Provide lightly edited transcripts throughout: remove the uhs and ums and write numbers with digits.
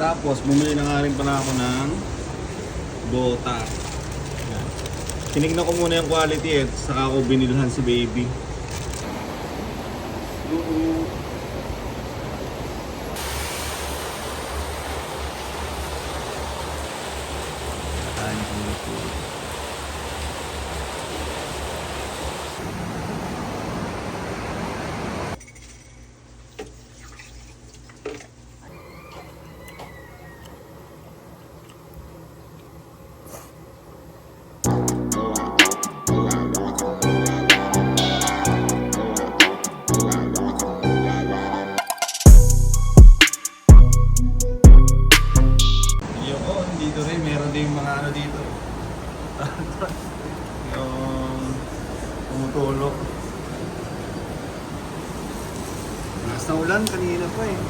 Tapos bumili na nga rin pala ako ng bota. Yan. Tinignan ko muna yung quality at saka ako binilhan si baby. Dito rin, meron din mga ano dito. Yung tumutulog. Nasa ulan kanina pa eh.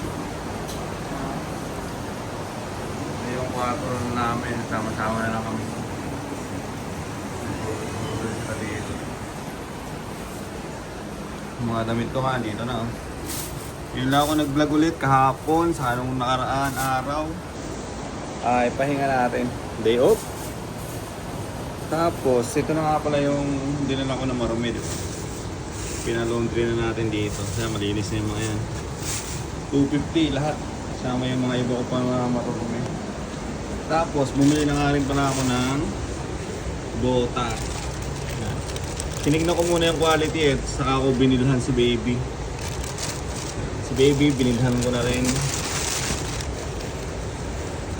Yung kwarto namin, sama-sama na lang kami. Dito. Mga damit ko nga dito na. Yun lang ako nag-vlog ulit kahapon sa anong nakaraan araw. Ay, pahinga natin. Day off. Tapos, ito na nga pala yung dinala ko na marumi, diba? Pinalaundry na natin dito. Kaya malinis na yung mga yan. 250 lahat. Kasama yung mga iba ko pa na marumi. Tapos, bumili na nga rin pala ako ng bota. Yan. Tinignan ko muna yung quality at saka ako binilhan si baby. Si baby, binilhan ko na rin.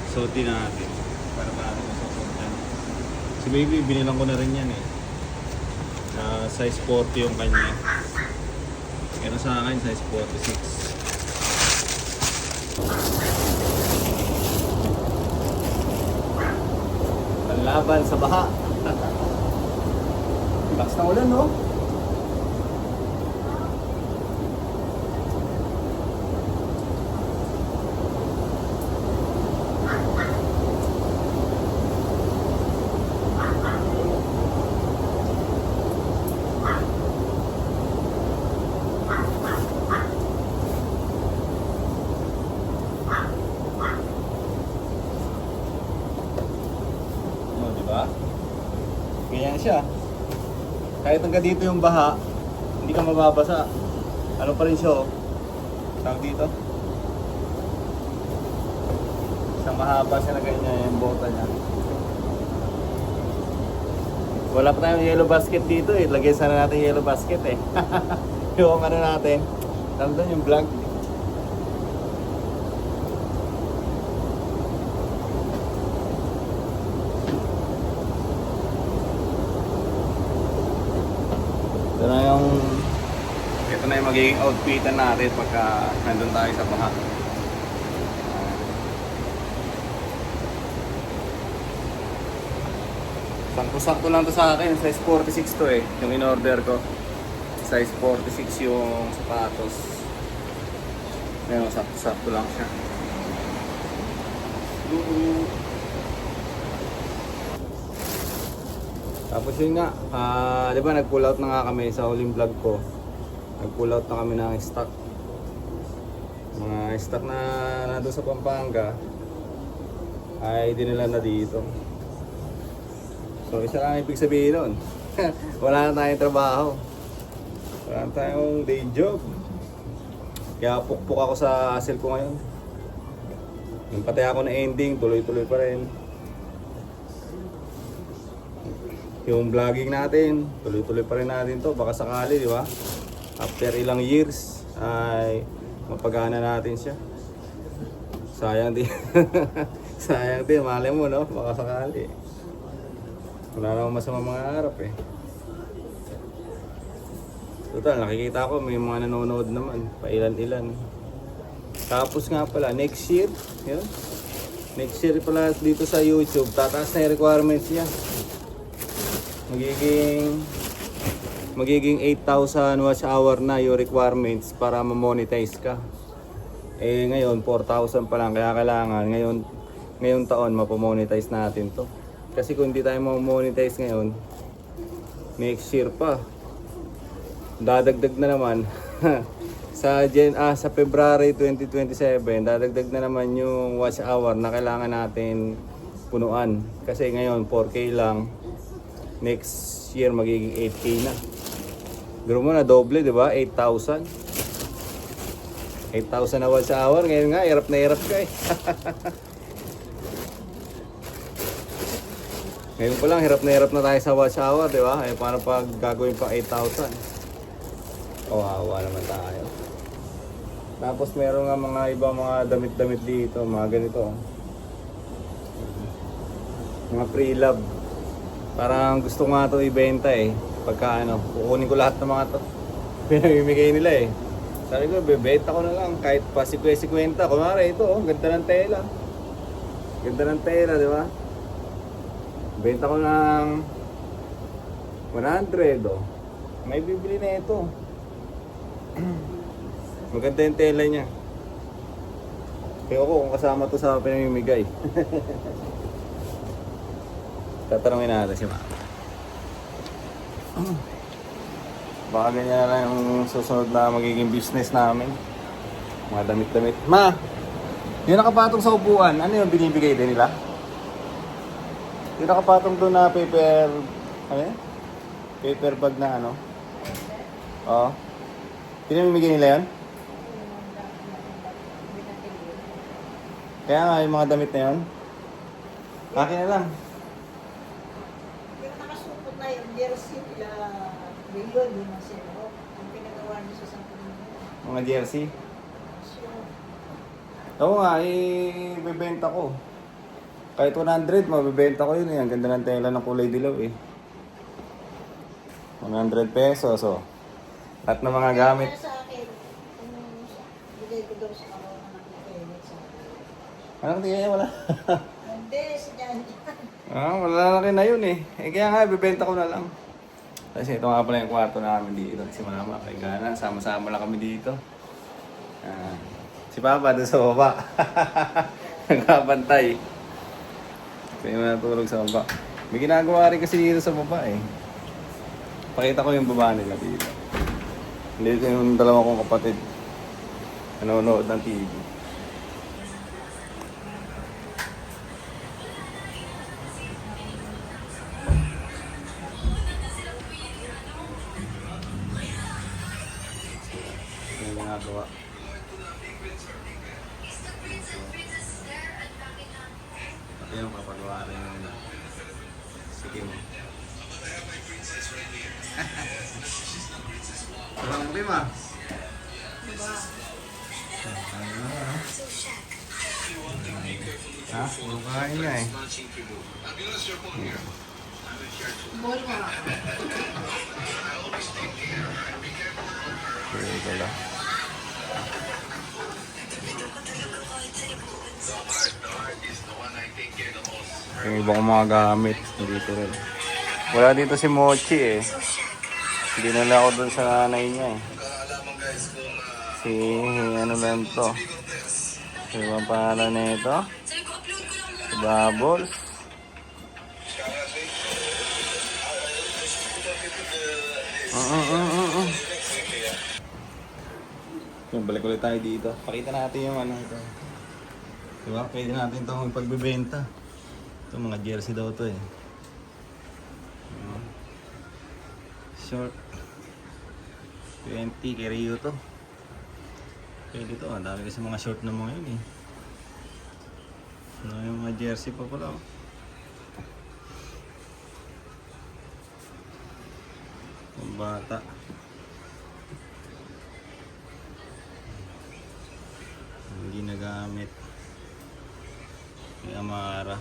Suotin natin para paano masusuotan. Si baby, binilang ko na rin yan eh. Size 40 yung kanya. Pero sa akin, size 46. Panlaban sa baha. Lakas na ulan, no? Ganyan siya. Kahit hanggang dito yung baha, hindi ka mababasa. Ano pa rin siya, oh. Tawag dito. Isang mahaba siya na ganyan yung bota niya. Wala pa tayong yellow basket dito eh. Lagay sana natin yellow basket eh. Yung ano natin. Tawag doon yung vlog. Ito na yung magiging outfitan natin pagka nandun tayo sa baha. Sakto-sakto lang to sa akin, size 46 to eh, yung in-order ko. Size 46 yung sapatos. Ngayon, sakto-sakto lang siya. Tapos yun nga, di ba nag-pull out na nga kami sa huling vlog ko. Nag-pull out na kami ng stock. Mga stock na nandun sa Pampanga ay dinala na dito. So isa lang ibig sabihin nun. Wala na tayong trabaho. Wala na tayong day job. Kaya pukpuk ako sa hassle ko ngayon. Yung patay ako na ending, tuloy-tuloy pa rin. Yung vlogging natin, tuloy-tuloy pa rin natin to. Baka sakali, di ba? After ilang years, ay mapagana natin siya. Sayang din. Sayang din, malay mo, no? Baka sakali. Wala naman masama mga harap eh. Total, nakikita ko may mga nanonood naman. Pailan-ilan. Tapos nga pala, next year, yun. Next year pala dito sa YouTube, tataas na yung requirements niya. Magiging 8,000 watch hour na yung requirements para ma-monetize ka. Eh ngayon 4,000 pa lang, kaya kailangan ngayon taon mapamonetize natin to. Kasi kung hindi tayo ma-monetize ngayon, next year pa dadagdag na naman sa February 2027, dadagdag na naman yung watch hour na kailangan natin punuan. Kasi ngayon 4K lang. Next year magiging 8K na. Pero mo na doble, 'di ba? 8,000. 8,000 na watch hour. Ngayon nga, hirap na hirap ka eh. Ngayon pa lang, hirap na tayo sa watch hour, 'di ba? Eh paano pag gagawin pa 8,000? Kawawa naman tayo. Tapos meron nga mga ibang mga damit-damit dito, mga ganito. Mga pre-love. Parang gusto ko nga ito ibenta eh. Pagka ano, kukunin ko lahat ng mga to. Pinamimigay nila eh. Sabi ko, bebenta ko na lang kahit pa 50. Kunwari ito, oh, ganda ng tela. Ganda ng tela, di ba? Benta ko ng 100, oh. May bibili na ito. Maganda yung tela niya. Kaya ko kung kasama to sa pinamimigay. Tatanungin natin si Mama. Baka ganyan na lang yung susunod na magiging business namin. Mga damit-damit. Ma! Yung nakapatong sa upuan, ano yung binibigay din nila? Yung nakapatong doon na paper... Ano yan? Paper bag na ano? Oo. Pinamimigay nila yan? Kaya nga yung mga damit na yun. Akin na lang. Yung nakasupot na yung jersey nila Leon, yun ang sino. Ang pinagawa niya sa Santo Domingo. Mga jersey. So, Oo nga, ibebenta ko. Kahit 100, mabibenta ko yun eh. Ang ganda ng tela ng kulay dilaw eh. 100 pesos, oh. Lahat ng mga gamit. kaya sa akin, bigay ko daw sa anak ni Kenneth sa akin. Anong tingin niya? Wala. Hindi, si Jan. Wala na rin na yun eh. Kaya nga, ibebenta ko na lang. Kasi ito nga pala yung kwarto namin dito. Si Mama, kay Gana, sama-sama lang kami dito. Si Papa doon sa baba. Nagkabantay. Kaya natulog sa baba. May ginagawa rin kasi dito sa baba eh. Pakita ko yung baba nila dito. Dito yung dalawa kong kapatid. Nanonood ng TV. Yung ginagawa. At yun ang papagawa rin yung sige mo. Parang mo kayo ma? Diba? Ha? Puro kain na eh. Ball mo. Pwede ka lang. Yung iba kong mga gamit dito rin. Wala dito si Mochi eh. Hindi nila ako dun sa nanay niya eh. Si ano lang to. Si ang pangalan na ito. Si Bubbles. Yung balik ulit tayo dito. Pakita natin yung ano ito. Diba? Pwede natin itong pagbibenta. Ito mga jersey daw to eh. Short. 20 kay Rio to. Pwede to. Ang dami kasi mga short na mga yun eh. Ano yung mga jersey pa pala oh. Ang bata. Hindi nagamit. May Amara.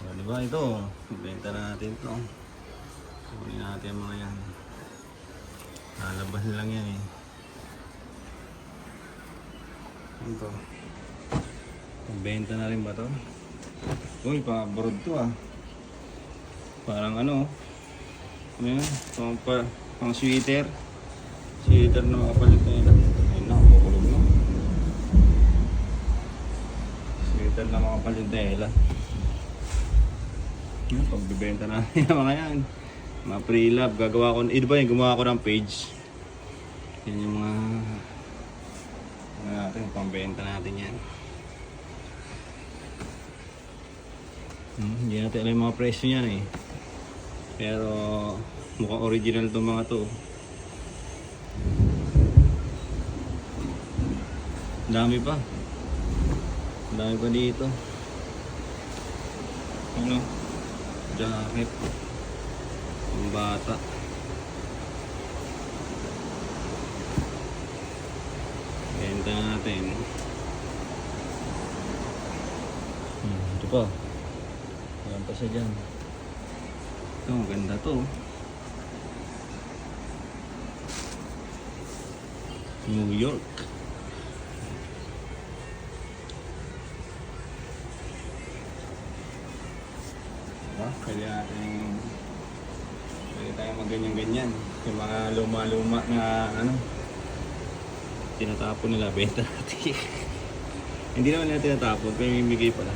O, diba ito? Ibenta na natin ito. Kunin natin ang mga yan. Lalabas lang yan eh. Ito. Ibenta na rin ba ito? Uy, pa-abroad to ah. Parang ano. Ano yun? Pang sweater. Sweater na makapalit na yun. Ayun na, kukulog na. Sweater na makapalit na yun. Yan, pagbibenta natin yung mga yan. Mga pre-love. Gagawa ko, ito ba yung gumawa ko ng page. Yan yung mga natin, pambenta natin yan. Hindi natin alam yung mga presyo niyan eh. Pero mukhang original itong mga to. Dami pa. Dami pa dito. Ano? Jacket. Ang bata. Benta natin. Ito pa. Ayan pa siya dyan. Ito, ang ganda to. New York. Diba? Pwede tayo mag-ganyan-ganyan. Yung mga luma-luma na ano, tinatapon nila, benta natin. Hindi naman nila tinatapon, pero mimigay pala.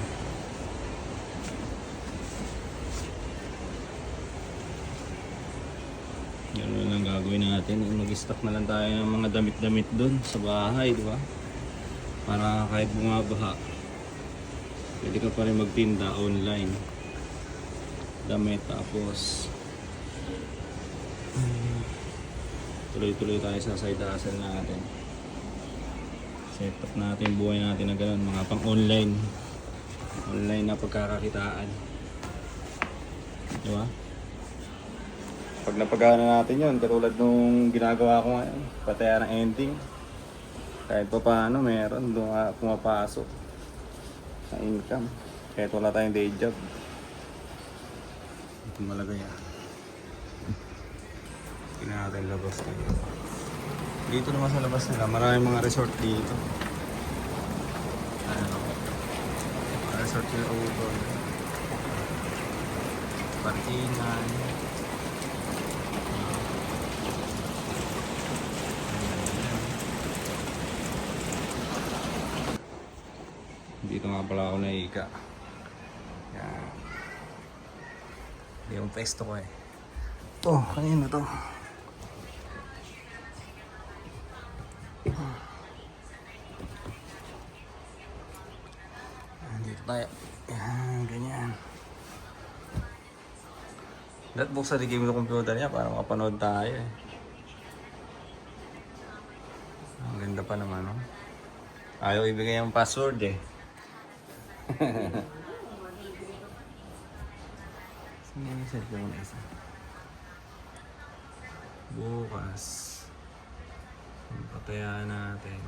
Gano'n lang gagawin natin. Mag-stock na lang tayo ng mga damit-damit doon sa bahay, di ba? Para kahit bumabaha, pwede ka pa rin magtinda online. Damit, tapos tuloy-tuloy tayo sa side hustle natin. Set up natin buhay natin na gano'n, mga pang online na pagkakakitaan, di ba? Pag napagana natin yun, katulad nung ginagawa ko ngayon, pataya ng ending, kahit pa paano meron doon pumapasok na income kahit wala tayong day job. Ito malagay tingnan natin labas tayo. Dito naman sa labas nila, maraming mga resort dito. Ayan o, mga resort nila utol, parkingan. Dito nga pala ako naika. Yan. Yung pesto ko eh. Ito, kanino to? Dito tayo. Yan, ganyan. Dapat buksan di game ng computer niya para makapanood tayo eh. Ang ganda pa naman, no? Ayaw ibigay yung password eh. Saan yung cellphone na isa? Bukas patayaan natin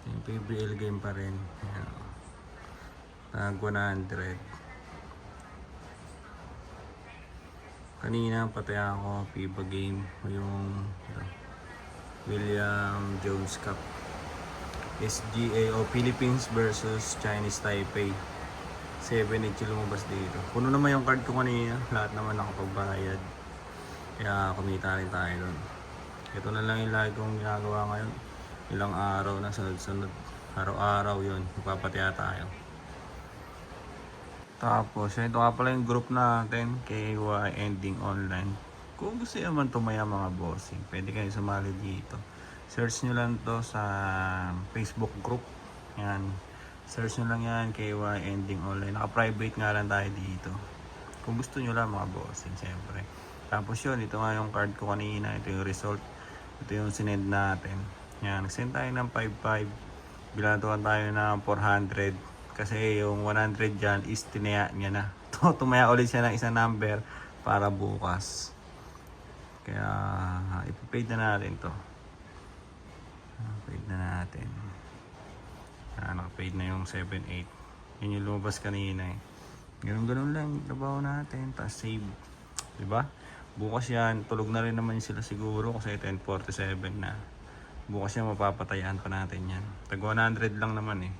yung PBL game pa rin. Tag 100. Kanina pataya ako FIBA game, yung William Jones Cup, SGA o Philippines versus Chinese Taipei. 7-8 lumabas dito. Puno naman yung card ko kanina, lahat naman nakapagbayad, kaya kumita rin tayo doon. Ito na lang yung lagi kong ginagawa ngayon, ilang araw na sunod-sunod, araw-araw yun, ipapataya tayo. Tapos ito nga pala yung group natin, KY Ending Online. Kung gusto naman tumaya mga bossing, pwede kayo sumali dito. Search nyo lang to sa Facebook group. Yan, search nyo lang yan, KY Ending Online. Naka-private nga lang tayo dito. Kung gusto nyo lang mga bossing, siyempre. Tapos yun, ito nga yung card ko kanina. Ito yung result. Ito yung sinend natin. Yan, nag-send tayo ng 5.5. Bilantuan tayo ng 400. Kasi yung 100 dyan is tinaya niya na. Tumaya ulit siya ng isang number para bukas. Kaya ipapaid na natin to. Paid na natin. Naka-paid na yung 7.8. Yun yung lumabas kanina eh. Ganun-ganun lang trabaho natin. Tapos save. Diba? Bukas yan. Tulog na rin naman sila siguro kasi 10:47 na. Bukas yan mapapatayan pa natin yan. Tag 100 lang naman eh.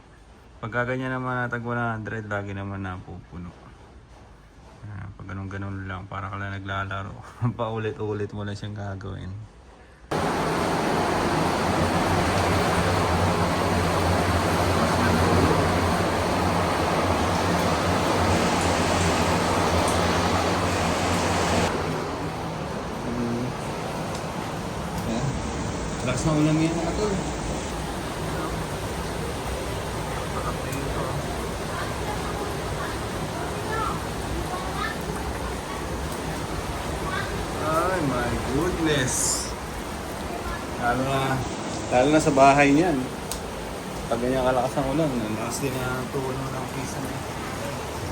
Pagka ganyan naman na tag 100, lagi naman napupuno. Pag ganun-ganun lang, para ka lang naglalaro. Paulit-ulit mo lang siyang gagawin. Lakas na ulan ngayon mga tol. Ay my goodness. Lalo na sa bahay niyan. Pag ganyan kalakas ang ulan, lakas din ang tulo ng pisa na.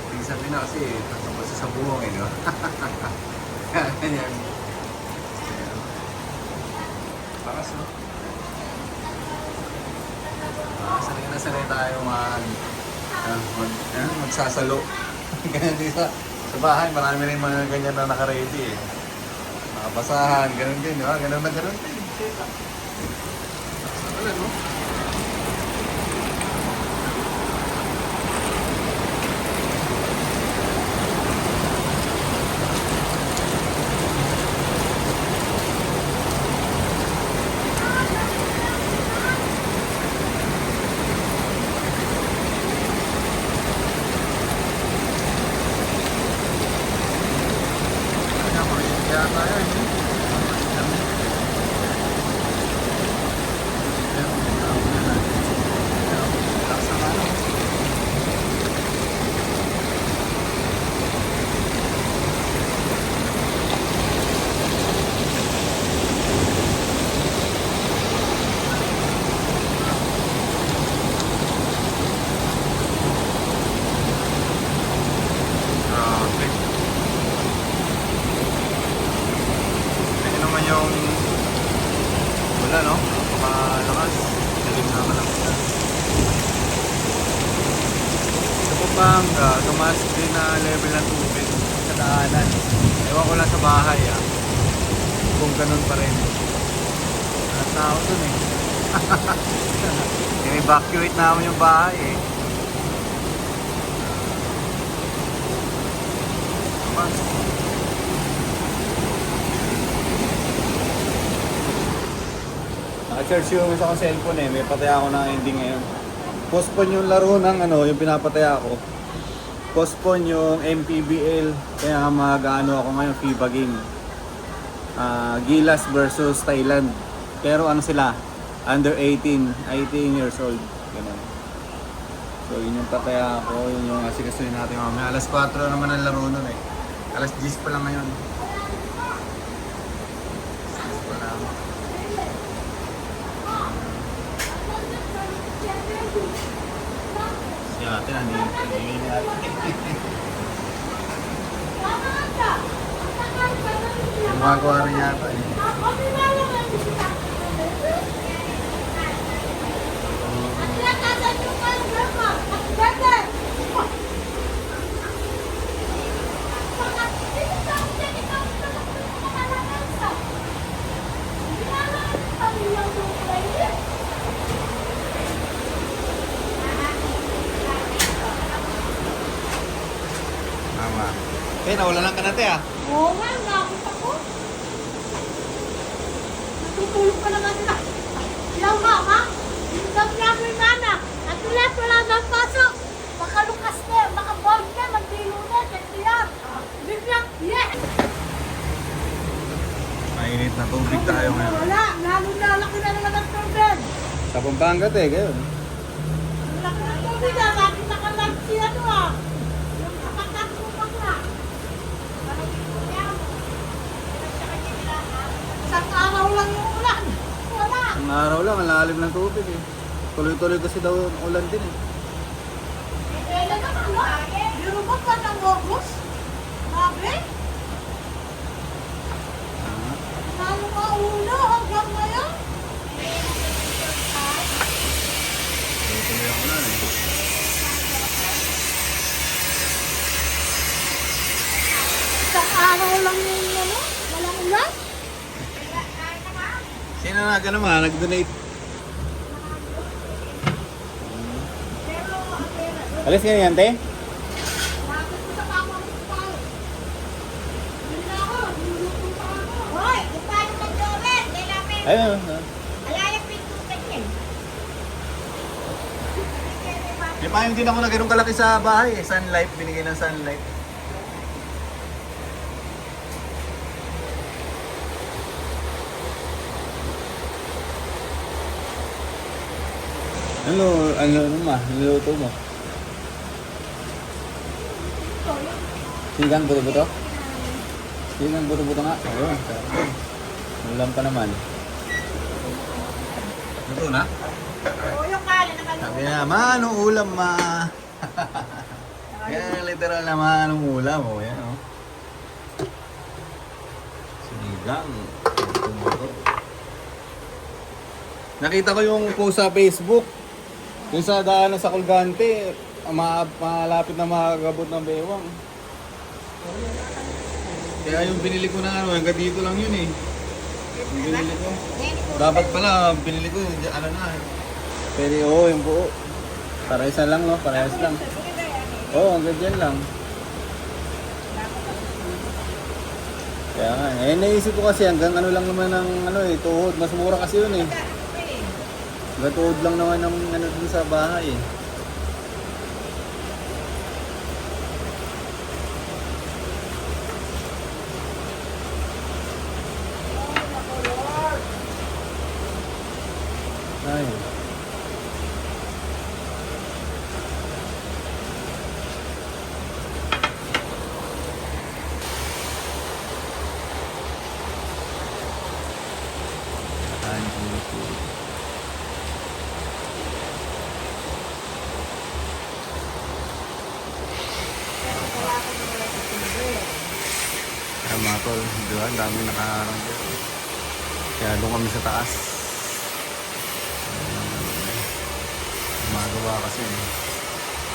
Pisa din na kasi, tapos sa buhong eh, no? Ganyan. Lakas, no? Sanay tayo magsasalo. Ganyan din sa bahay, marami rin mga ganyan na naka-ready eh. Nakabasahan, ganun din, di ba? Ganun na ganun din. Wala, no? Kaya tayo, yung wala, no? Napakalakas. Galing naman ang ulan. Sa Pampanga, tumaas din na level ng tubig sa daanan. Ewan ko lang sa bahay, kung ganun pa rin. Ang tao dun eh. In-evacuate namin yung bahay eh. Tumaas. Naka-charge yung isa kong cellphone eh, may pataya ako ng ending ngayon. Postpone yung laro ng yung pinapataya ko. Postpone yung MPBL, kaya mag-ano ako ngayon, FIBA game. Gilas versus Thailand. Pero ano sila, under 18 years old. Ganun. So yun yung pataya ko, yun yung asikasuhin natin mamaya. Alas 4 naman ang laro nun eh. Alas 10 pa lang ngayon. Si ate, hindi natin. Gumagawa rin yata eh. Tama. Eh, nawalan ka natin Oo nga, nakakot ako. Natutulog pa naman sila. Ilang mama, yung gabi ako yung mana. At wala nang pasok. Baka lukas na, baka bawal na, magdilo na, kaya biglang, yes! Mainit na tubig tayo ngayon. Wala, lalaki na naman ang tubig. Sa Pampanga, gayon. Laki ng tubig bakit nakalag siya yung kapatagpupan na. Isang araw lang yung ulan. Wala. Ang araw lang, ang lalim ng tubig eh. Tuloy-tuloy kasi daw ang ulan din eh. Kailan naman, no? Biro ba pa ng August? Grabe? Lalo ka ulo hanggang ngayon? Tuloy-tuloy ang ulan eh. Isang araw lang yung walang ulan? Sino na naman, nag-donate? Alis ka niyan, te? Bakit ko sa papa mo pa? Hindi na ako, niluluto pa ako. Hoy, kung paano mag-jovet, kailangan Ayun. alayang pintutan yan. May payong din ako na ganun kalaki sa bahay eh. Sunlight, binigay ng sunlight. Ano naman? Niluto mo? Sigang buto-buto? Sigang buto-buto nga. Ayun. Ulam pa naman. Luto na? Oo, yung kanin nakaluto. Sabi na, anong ulam ma? Yan, literal na anong ulam. O, yan o. Sinigang. Buto-buto. Nakita ko yung post sa Facebook. Yung sa daanan sa Colgante, malapit na makakabot ng bewang. Kaya yung binili ko na ano, hanggang dito lang yun eh. Yung binili ko. Dapat pala, binili ko, ano na eh. Pwede, oo, yung buo. Para isa lang, no? Parehas lang. Oo, hanggang dyan lang. Kaya nga, eh, naisip ko kasi hanggang ano lang naman ng ano eh, tuhod. Mas mura kasi yun eh. Hanggang tuhod lang naman ng ano dun sa bahay eh. Ay. Kaya mga tol, di ba? Ang daming nakaharang dyan. Kaya doon kami sa taas. Magawa kasi eh.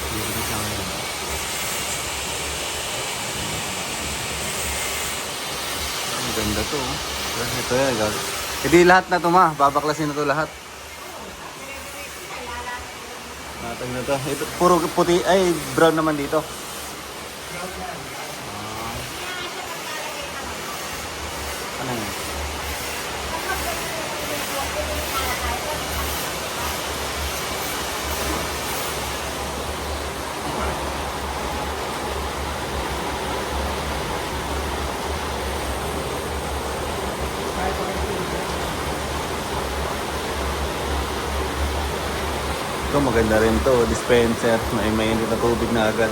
Dito siya ngayon. Ang ganda to. Ito yan. Hindi lahat na to ma. Babaklasin na to lahat. Natag na to. Ito, puro puti. Ay, brown naman dito. Ano yan? Ito maganda rin to, dispenser, may mainit na tubig na agad.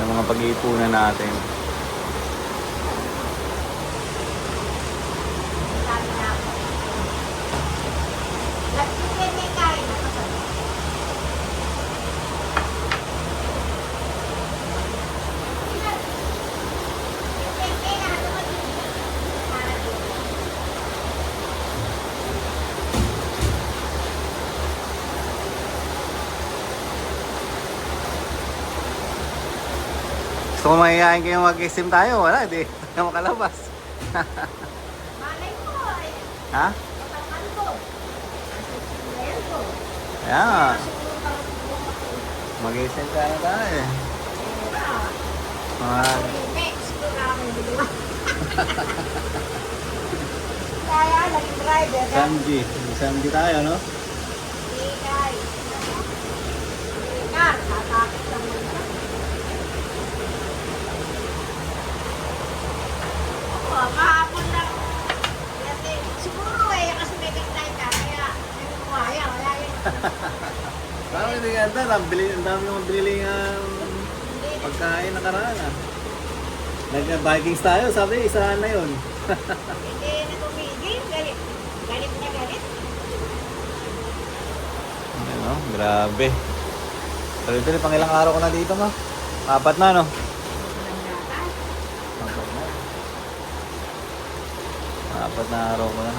Yung mga pag-iipunan natin. So kung mahihayin kayo mag-sim tayo, wala, di na makalabas. Malay ko eh. Ha? Kapatan ko. Ayan ko. Ayan. Mag-sim tayo tayo eh. Siguro ako yung dalawa. Kaya, naging driver. Samji. Samji tayo, no? Ikay. Ikar, tatakit lang mo. Kahapon lang. Siguro eh, kasi may gantay ka. Kaya, nagkukuhaya. Kaya yun. Parang hindi ganda. Ang dami naman binili pagkain nakaraan ah. Nag-Vikings tayo, sabi, isahan na yun. Hindi na tumigil. Galit. Galit na galit. Ano, grabe. Tuloy-tuloy, pang ilang araw ko na dito ma? 4 na, no? Walang data. 4 na araw ko na.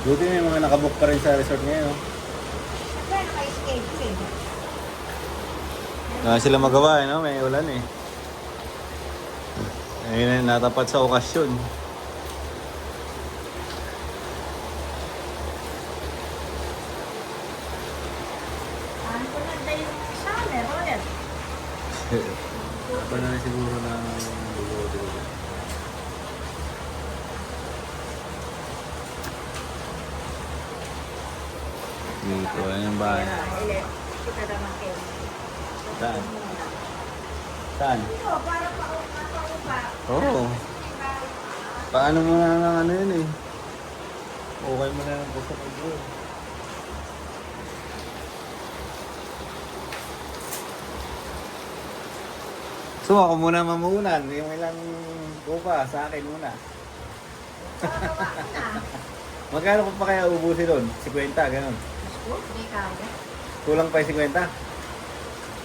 Buti may mga nakabook pa rin sa resort ngayon. Siyempre, naka-schedule eh. Wala sila magawa, no? May ulan eh. Ayun na, natapat sa okasyon. Ano ko na yung summer, Royal? Apa na rin siguro na dulo. Dito, ayun yung bahay. Kita naman kayo. Saan? Saan? Ito, para pa. Oo. Paano mo na ng ano yun eh? Okay mo na lang po sa pag-draw. So ako muna mamunan. Yung ilang kupa sa akin muna. Magkano ko pa kaya ubusin doon? 50, ganun. Hindi kaya. Kulang pa yung 50?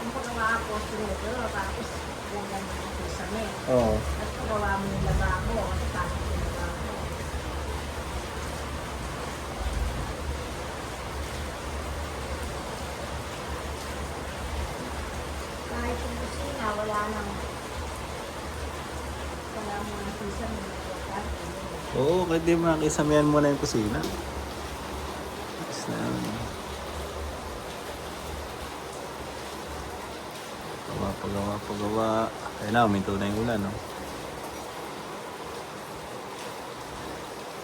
Kung pagawa ako sinito, tapos lagyan mo ng sesame. Oo. At pagawa mo yung lababo, tapos yung lababo. Kahit yung kusina, wala nang sesame. Oo, kahit di makisamayan mo na yung kusina. Tapos na yun. Pagawa. Ayun na, uminto na yung ulan, no?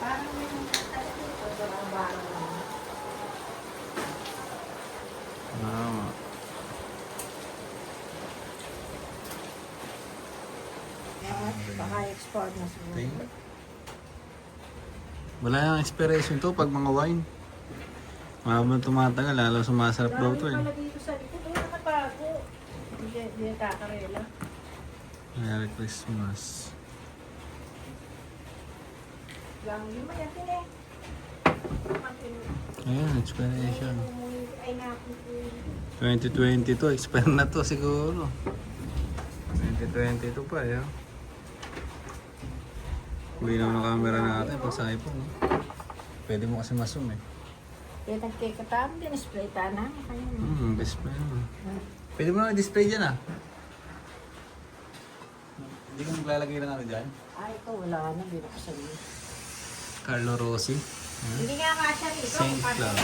Parang may talaga ito, barang-barang lang. Ah. Baka export na siguro. Wala yung expiration to pag mga wine. Mahabang tumatagal, lalo sumasarap daw to eh. Pala dito sa likod, nakatago. Hindi kakarela. Merry Christmas. Lang lima yan eh. Ayun, expiration. Ay naku po. 2022, expire na to siguro. 2022 pa eh. Oh. Uwi na ng camera natin pag sa iPhone. Eh. Pwede mo kasi masum eh. Kaya nagkikatam din, spray na. Display na. Pwede mo na display dyan ah. Hindi ko maglalagay na natin dyan. Ay, ito wala na, hindi na kasi. Carlo Rossi. Hindi nga nga siya rito. Saint Cloud.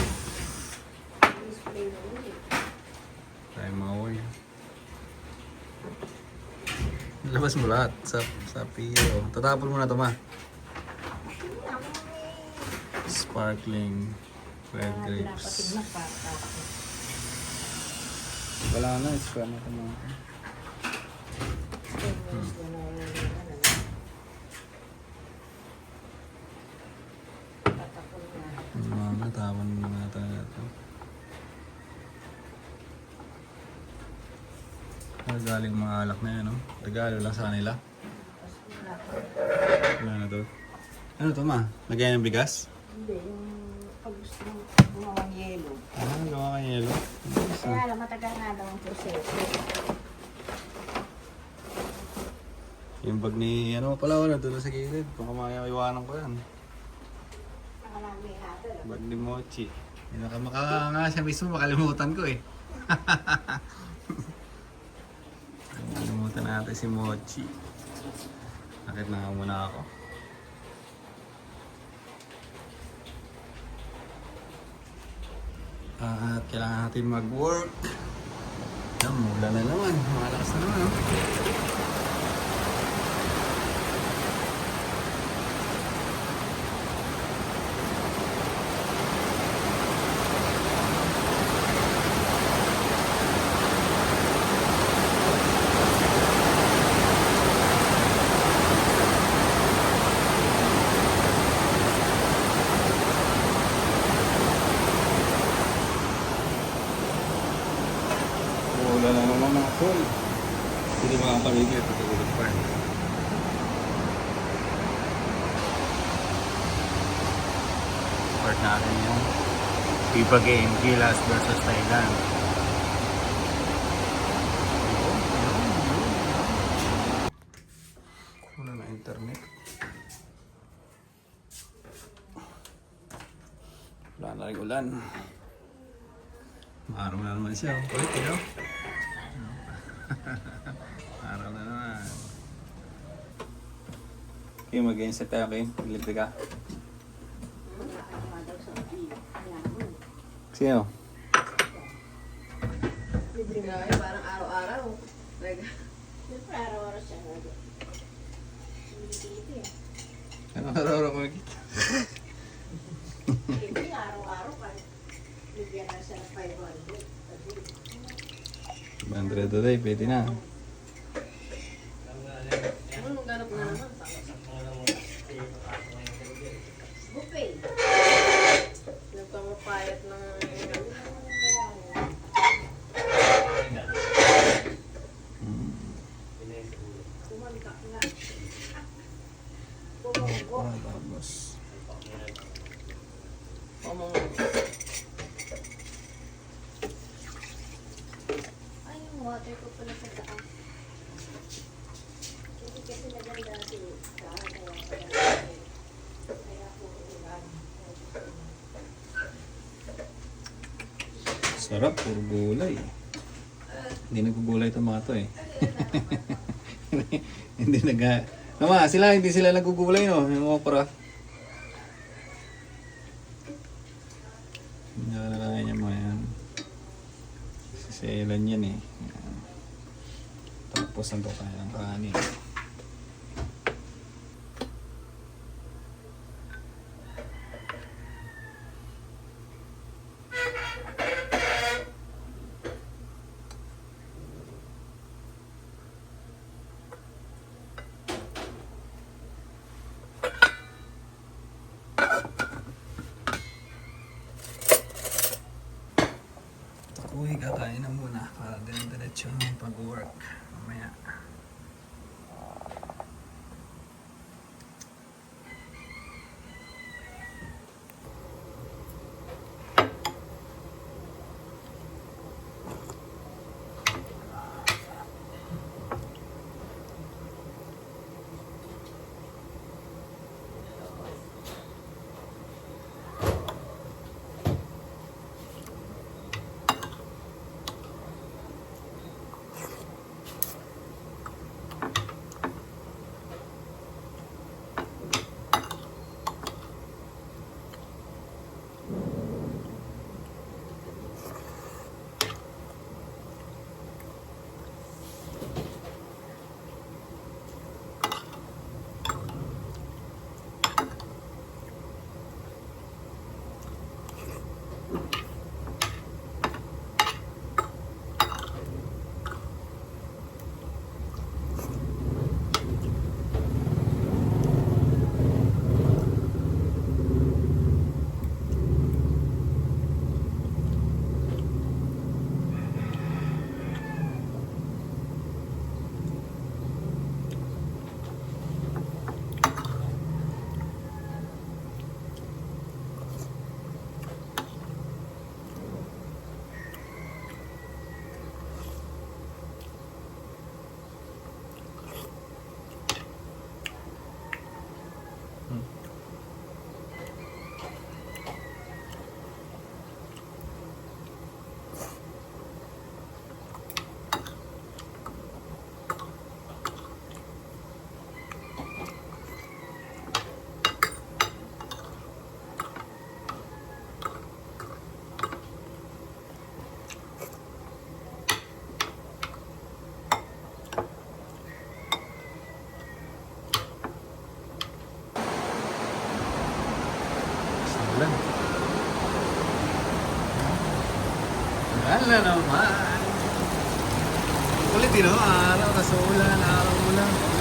Display na ulit. Tayo mga wine. Labas mo lahat sa PO. Tatapon mo na ito ma. Sparkling red grapes. Pinapatignan pa. Wala na, expire na ito mga. Mga tapon mo na talaga ito. Galing mga alak na yan, no? Regalo lang sa kanila. Wala na doon. Ano to ma? Lagyan ng bigas? Hindi, yung pag gusto mo gumawang yelo. Gawa ka yelo. Kaya lang, matagal nga daw ang proseso. Yung bag ni, ano pala wala doon sa gilid. Kung kamaya, iwanan ko yan. Nakalami natin. Bag ni Mochi. Maka nga siya mismo, makalimutan ko eh. Nakalimutan natin si Mochi. Bakit na muna ako? At kailangan natin mag-work. Yan, mula na naman. Malakas na naman. Wala na naman mga tol. Hindi makapaligid. Tutulog pa rin. Start natin yung FIFA game. Gilas versus Thailand. Wala na internet. Wala na rin ulan. Araw na naman siya. Ulit, yun. Araw na naman. Okay, mag-inset tayo, okay? Libre ka. Sino? Libre na kayo, parang araw-araw. Siyempre, araw-araw siya. Hindi Ano araw-araw ko nakita? Hindi, araw-araw kahit bigyan na siya ng 500. 500 today, pwede na. Ay, yung water ko pala sa taas. Hindi kasi naganda dito. Kaya po, Sarap, puro gulay. Hindi nagugulay itong mga to eh. Hindi Tama, hindi sila nagugulay no, yung okra. Nalalayan niya mo yan. Siselan yan eh. Yan. Tapos ang kaya ng kanin. Uy, kakain na muna para diretso yung pag-work mamaya. Ulan. Ulan na naman. Ulit din, no? Araw, kaso ulan, araw, ulan.